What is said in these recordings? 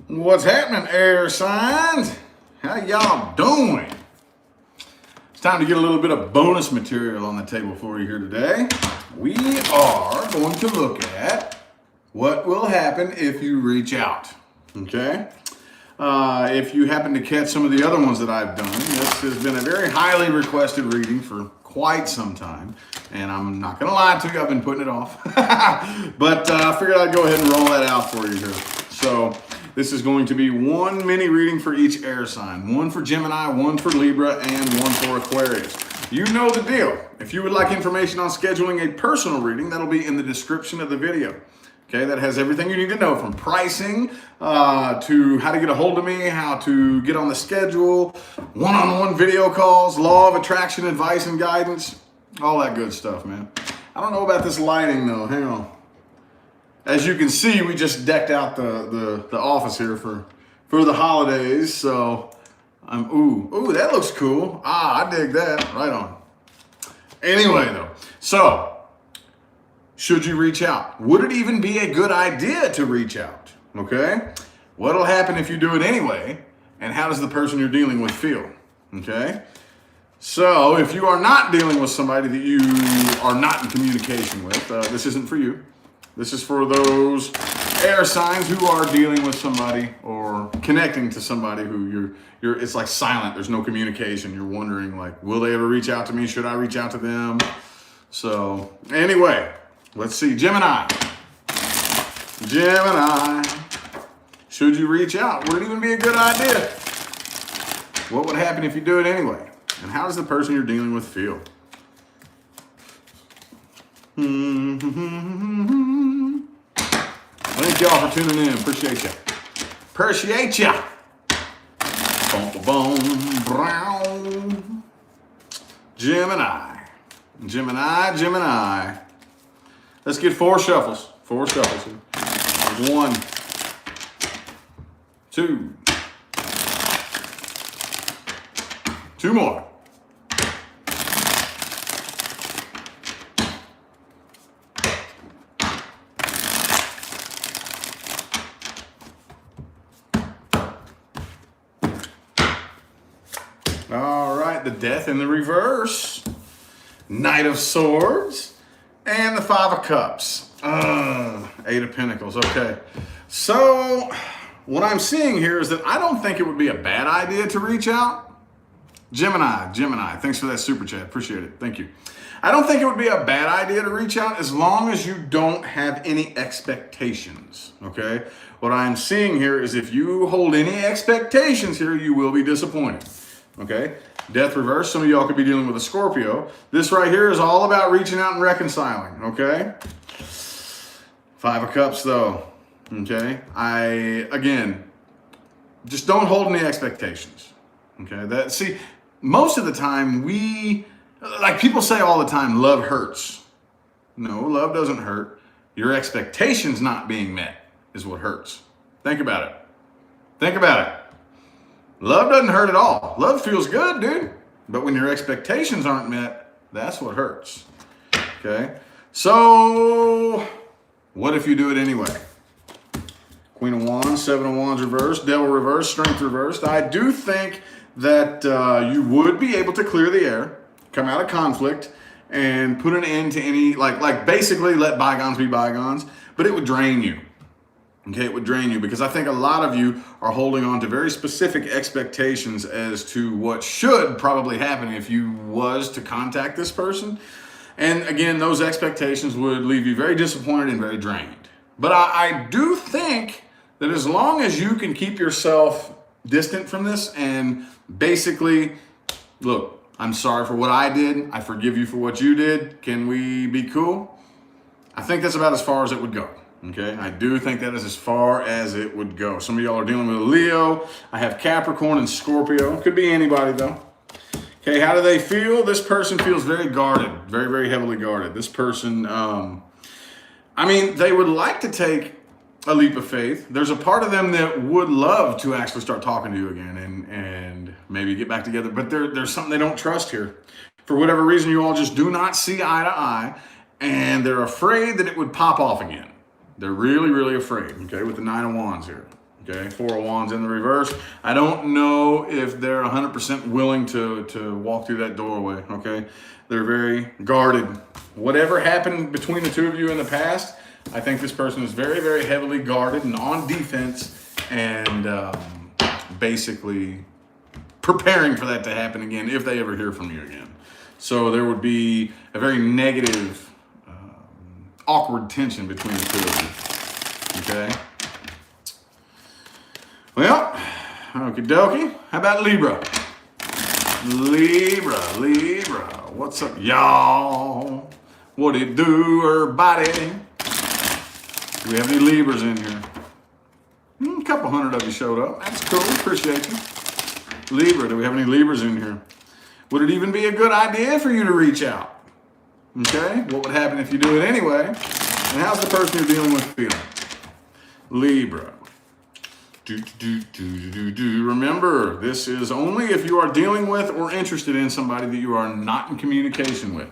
What's happening, air signs? How y'all doing? It's time to get a little bit of bonus material on the table for you here today. We are going to look at what will happen if you reach out, okay? If you happen to catch some of the other ones that I've done, this has been a very highly requested reading for quite some time, and I'm not gonna lie to you, I've been putting it off. But I figured I'd go ahead and roll that out for you here. So this is going to be one mini reading for each air sign. One for Gemini, one for Libra, and one for Aquarius. You know the deal. If you would like information on scheduling a personal reading, that'll be in the description of the video. Okay, that has everything you need to know, from pricing to how to get a hold of me, how to get on the schedule, one-on-one video calls, law of attraction advice and guidance, all that good stuff, man. I don't know about this lighting though. Hang on. As you can see, we just decked out the office here for the holidays. So ooh, that looks cool. I dig that. Right on. Anyway though, so should you reach out? Would it even be a good idea to reach out? Okay? What'll happen if you do it anyway? And how does the person you're dealing with feel? Okay? So if you are not dealing with somebody that you are not in communication with, this isn't for you. This is for those air signs who are dealing with somebody or connecting to somebody who it's like silent. There's no communication. You're wondering, like, will they ever reach out to me? Should I reach out to them? So anyway, let's see. Gemini. Should you reach out? Would it even be a good idea? What would happen if you do it anyway? And how does the person you're dealing with feel? Thank y'all for tuning in. Appreciate ya. Appreciate ya. Boom, boom, brown. Gemini. Let's get four shuffles. There's 1, 2. 2 more. All right, the Death in the reverse, Knight of Swords, and the 5 of Cups. 8 of Pentacles. Okay. So what I'm seeing here is that I don't think it would be a bad idea to reach out. Gemini, thanks for that super chat. Appreciate it. Thank you. I don't think it would be a bad idea to reach out as long as you don't have any expectations. Okay. What I'm seeing here is if you hold any expectations here, you will be disappointed. Okay. Death reverse. Some of y'all could be dealing with a Scorpio. This right here is all about reaching out and reconciling. Okay. 5 of Cups though. Okay. Again, just don't hold any expectations. Okay. See, most of the time like people say all the time, love hurts. No, love doesn't hurt. Your expectations not being met is what hurts. Think about it. Love doesn't hurt at all. Love feels good, dude. But when your expectations aren't met, that's what hurts. Okay? So, what if you do it anyway? Queen of Wands, 7 of Wands reversed, Devil reversed, Strength reversed. I do think that you would be able to clear the air, come out of conflict, and put an end to any, like basically let bygones be bygones, but it would drain you. Okay, it would drain you because I think a lot of you are holding on to very specific expectations as to what should probably happen if you was to contact this person. And again, those expectations would leave you very disappointed and very drained. But I do think that as long as you can keep yourself distant from this and basically, look, I'm sorry for what I did. I forgive you for what you did. Can we be cool? I think that's about as far as it would go. Okay, I do think that is as far as it would go. Some of y'all are dealing with a Leo. I have Capricorn and Scorpio. Could be anybody though. Okay, how do they feel? This person feels very guarded, very, very heavily guarded. This person, they would like to take a leap of faith. There's a part of them that would love to actually start talking to you again and maybe get back together, but there's something they don't trust here. For whatever reason, you all just do not see eye to eye, and they're afraid that it would pop off again. They're really, really afraid, okay, with the 9 of Wands here, Okay, Four of Wands in the reverse. I don't know if they're 100% willing to walk through that doorway, okay? They're very guarded. Whatever happened between the two of you in the past, I think this person is very, very heavily guarded and on defense and basically preparing for that to happen again if they ever hear from you again. So there would be a very negative, awkward tension between the two of you, okay? Well, okie dokie. How about Libra? Libra. What's up, y'all? What it do, everybody? Do we have any Libras in here? A couple hundred of you showed up. That's cool. Appreciate you. Libra, do we have any Libras in here? Would it even be a good idea for you to reach out? Okay? What would happen if you do it anyway? And how's the person you're dealing with feeling? Libra. Remember, this is only if you are dealing with or interested in somebody that you are not in communication with.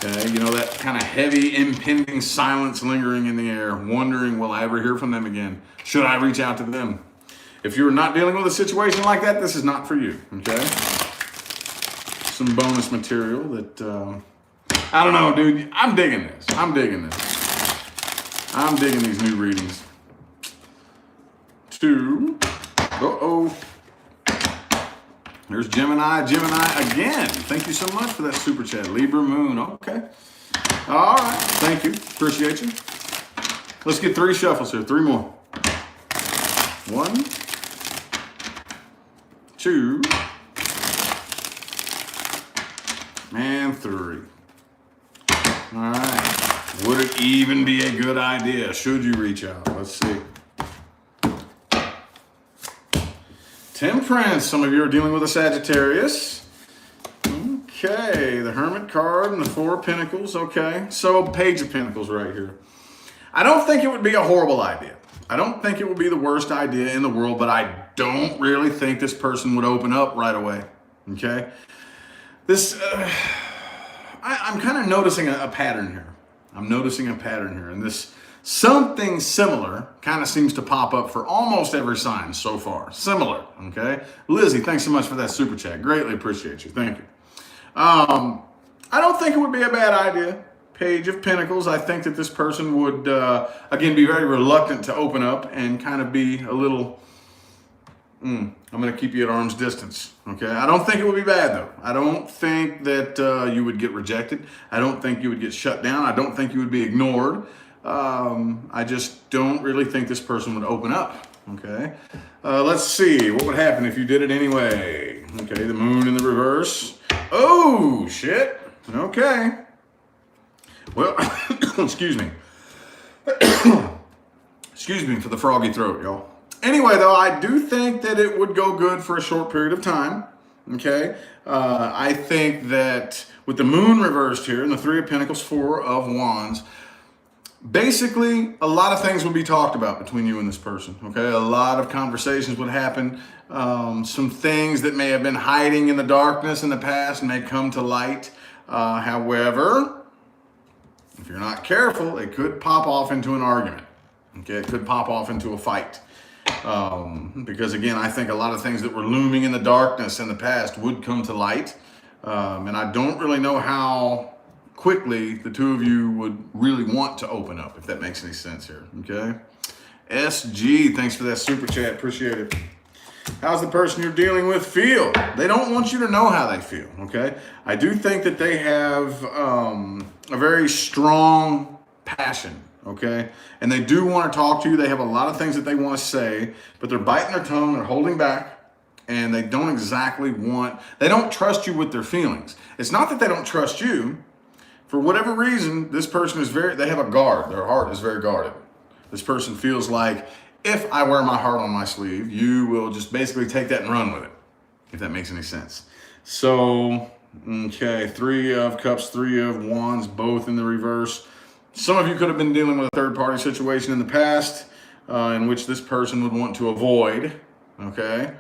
Okay, you know, that kind of heavy impending silence lingering in the air, wondering, will I ever hear from them again? Should I reach out to them? If you're not dealing with a situation like that, this is not for you, okay? Some bonus material that, I don't know, dude, I'm digging this. I'm digging these new readings. There's Gemini again. Thank you so much for that super chat. Libra moon. Okay. All right. Thank you. Appreciate you. Let's get 3 shuffles here. 3 more. 1, 2, and 3. All right. Would it even be a good idea? Should you reach out? Let's see. Temperance, some of you are dealing with a Sagittarius. Okay, the Hermit card and the Four of Pentacles, okay. So, Page of Pentacles right here. I don't think it would be a horrible idea. I don't think it would be the worst idea in the world, but I don't really think this person would open up right away, okay. This, I'm kind of noticing a pattern here. I'm noticing a pattern here, and this something similar kind of seems to pop up for almost every sign so far. Similar, okay? Lizzie, thanks so much for that super chat. Greatly appreciate you. Thank you. I don't think it would be a bad idea. Page of Pentacles, I think that this person would, again, be very reluctant to open up and kind of be a little, I'm going to keep you at arm's distance, okay? I don't think it would be bad, though. I don't think that you would get rejected. I don't think you would get shut down. I don't think you would be ignored. I just don't really think this person would open up, okay? Let's see, what would happen if you did it anyway? Okay, the moon in the reverse. Oh, shit. Okay. Well, excuse me. Excuse me for the froggy throat, y'all. Anyway, though, I do think that it would go good for a short period of time, okay? I think that with the moon reversed here and the Three of Pentacles, Four of Wands, basically, a lot of things would be talked about between you and this person, okay? A lot of conversations would happen. Some things that may have been hiding in the darkness in the past may come to light. However, if you're not careful, it could pop off into an argument, okay? It could pop off into a fight. Because, again, I think a lot of things that were looming in the darkness in the past would come to light. And I don't really know how quickly the two of you would really want to open up, if that makes any sense here, okay? SG, thanks for that super chat, appreciate it. How's the person you're dealing with feel? They don't want you to know how they feel, okay? I do think that they have a very strong passion, okay? And they do want to talk to you. They have a lot of things that they want to say, but they're biting their tongue, they're holding back, and they don't they don't trust you with their feelings. It's not that they don't trust you. For whatever reason, this person they have a guard. Their heart is very guarded. This person feels like, if I wear my heart on my sleeve, you will just basically take that and run with it, if that makes any sense. So, okay, Three of Cups, Three of Wands, both in the reverse. Some of you could have been dealing with a third-party situation in the past in which this person would want to avoid, okay?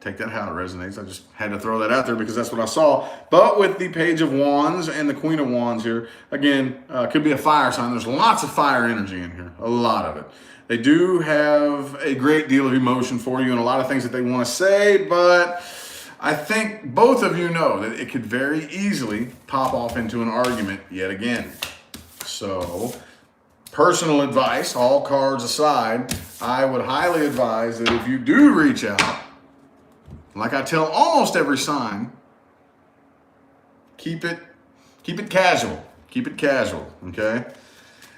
Take that how it resonates. I just had to throw that out there because that's what I saw. But with the Page of Wands and the Queen of Wands here, again, could be a fire sign. There's lots of fire energy in here, a lot of it. They do have a great deal of emotion for you and a lot of things that they want to say, but I think both of you know that it could very easily pop off into an argument yet again. So, personal advice, all cards aside, I would highly advise that if you do reach out, like I tell almost every sign, keep it casual. Keep it casual, okay?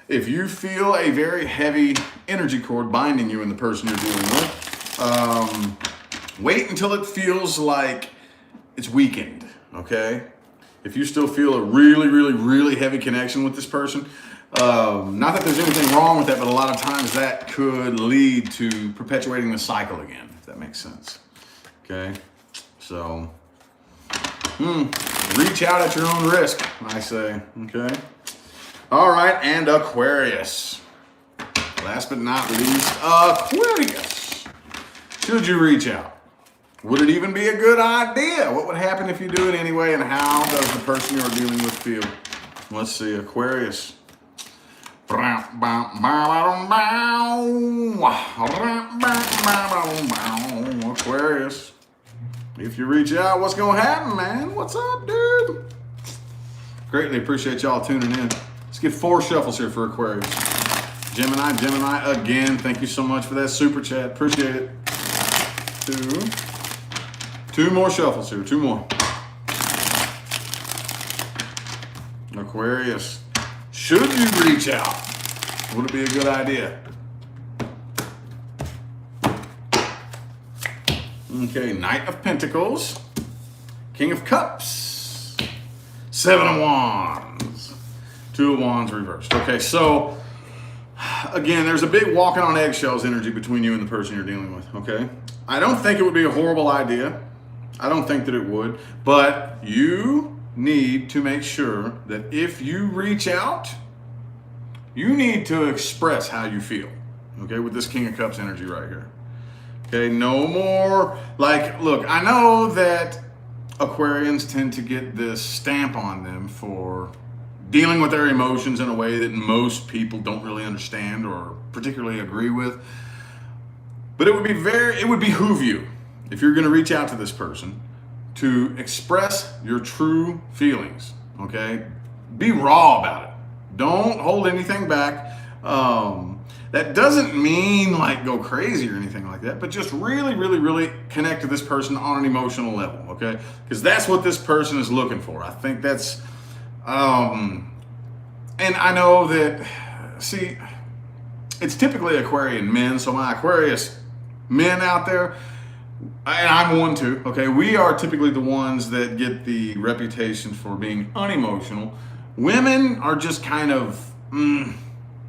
If you feel a very heavy energy cord binding you and the person you're dealing with, wait until it feels like it's weakened, okay? If you still feel a really, really, really heavy connection with this person, not that there's anything wrong with that, but a lot of times that could lead to perpetuating the cycle again, if that makes sense, okay? So, reach out at your own risk, I say, okay? All right, and Aquarius. Last but not least, Aquarius. Should you reach out? Would it even be a good idea? What would happen if you do it anyway, and how does the person you're dealing with feel? Let's see, Aquarius. Aquarius. If you reach out, what's going to happen, man? What's up, dude? Greatly appreciate y'all tuning in. Let's get 4 shuffles here for Aquarius. Gemini, again, thank you so much for that super chat. Appreciate it. 2 more shuffles here. 2 more. Aquarius, should you reach out? Would it be a good idea? Okay, Knight of Pentacles, King of Cups, 7 of Wands, 2 of Wands reversed. Okay, so again, there's a big walking on eggshells energy between you and the person you're dealing with, okay? I don't think it would be a horrible idea. I don't think that it would, but you need to make sure that if you reach out, you need to express how you feel, okay, with this King of Cups energy right here. Okay, no more, like, look, I know that Aquarians tend to get this stamp on them for dealing with their emotions in a way that most people don't really understand or particularly agree with. But it would behoove you, if you're gonna reach out to this person, to express your true feelings, okay? Be raw about it. Don't hold anything back. That doesn't mean like go crazy or anything like that, but just really, really, really connect to this person on an emotional level, okay? Because that's what this person is looking for. I think that's, and I know that, see, it's typically Aquarian men, so my Aquarius men out there, and I'm one too, okay? We are typically the ones that get the reputation for being unemotional. Women are just kind of,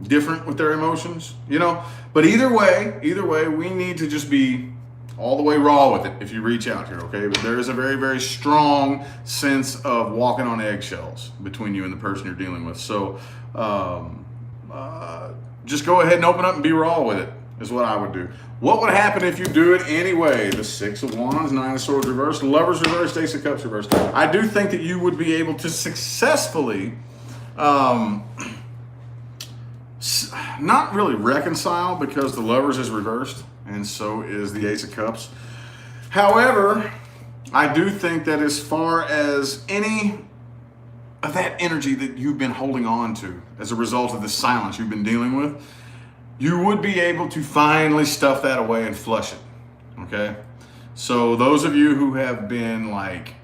different with their emotions, you know, but either way, we need to just be all the way raw with it if you reach out here, okay? But there is a very, very strong sense of walking on eggshells between you and the person you're dealing with. So just go ahead and open up and be raw with it is what I would do. What would happen if you do it anyway? The 6 of Wands, 9 of Swords reversed, Lovers reversed, Ace of Cups reversed. I do think that you would be able to successfully not really reconcile, because the Lovers is reversed and so is the Ace of Cups. However, I do think that as far as any of that energy that you've been holding on to as a result of the silence you've been dealing with, you would be able to finally stuff that away and flush it, okay? So those of you who have been like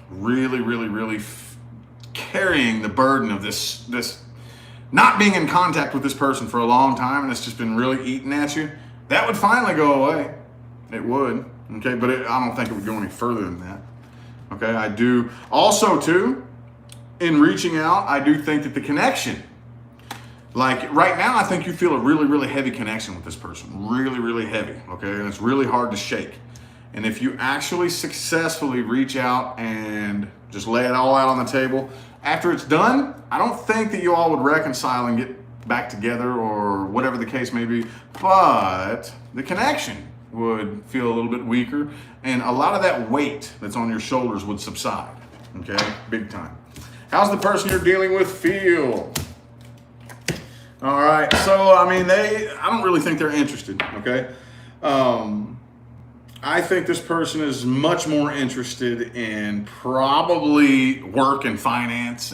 really, really, really carrying the burden of this not being in contact with this person for a long time, and it's just been really eating at you, that would finally go away. It would, okay? But I don't think it would go any further than that, okay? I do also too, in reaching out, I do think that the connection, like right now, I think you feel a really, really heavy connection with this person, really, really heavy, okay? And it's really hard to shake. And if you actually successfully reach out and just lay it all out on the table, after it's done, I don't think that you all would reconcile and get back together or whatever the case may be, but the connection would feel a little bit weaker, and a lot of that weight that's on your shoulders would subside. Okay, big time. How's the person you're dealing with feel? All right, so I mean, I don't really think they're interested. Okay, I think this person is much more interested in probably work and finance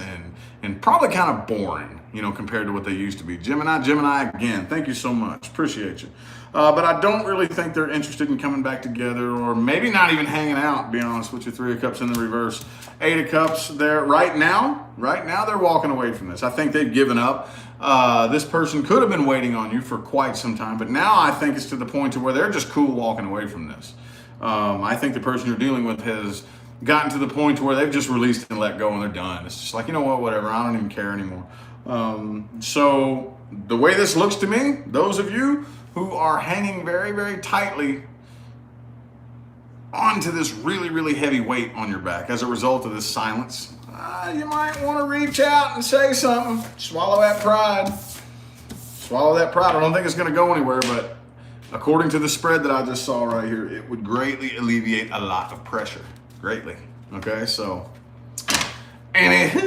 and probably kind of boring, you know, compared to what they used to be. Gemini, again, thank you so much. Appreciate you. But I don't really think they're interested in coming back together, or maybe not even hanging out, to be honest with you. 3 of Cups in the reverse. 8 of Cups, they're right now, they're walking away from this. I think they've given up. This person could have been waiting on you for quite some time, but now I think it's to the point to where they're just cool walking away from this. I think the person you're dealing with has gotten to the point to where they've just released and let go and they're done. It's just like, you know what, whatever, I don't even care anymore. So the way this looks to me, those of you who are hanging very, very tightly onto this really, really heavy weight on your back as a result of this silence, you might want to reach out and say something. Swallow that pride. Swallow that pride. I don't think it's going to go anywhere, but according to the spread that I just saw right here, it would greatly alleviate a lot of pressure. Greatly. Okay, so anywho,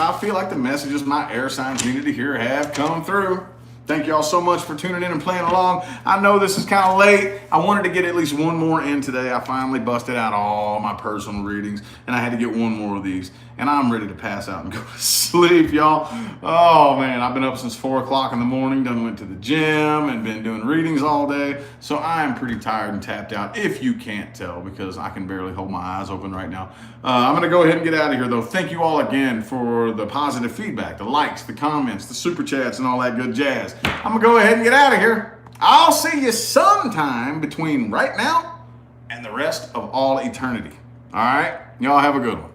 I feel like the messages my air signs needed to hear have come through. Thank y'all so much for tuning in and playing along. I know this is kind of late. I wanted to get at least one more in today. I finally busted out all my personal readings, and I had to get one more of these. And I'm ready to pass out and go to sleep, y'all. Oh, man, I've been up since 4 o'clock in the morning, done went to the gym and been doing readings all day. So I'm pretty tired and tapped out, if you can't tell, because I can barely hold my eyes open right now. I'm going to go ahead and get out of here, though. Thank you all again for the positive feedback, the likes, the comments, the super chats, and all that good jazz. I'm going to go ahead and get out of here. I'll see you sometime between right now and the rest of all eternity. All right? Y'all have a good one.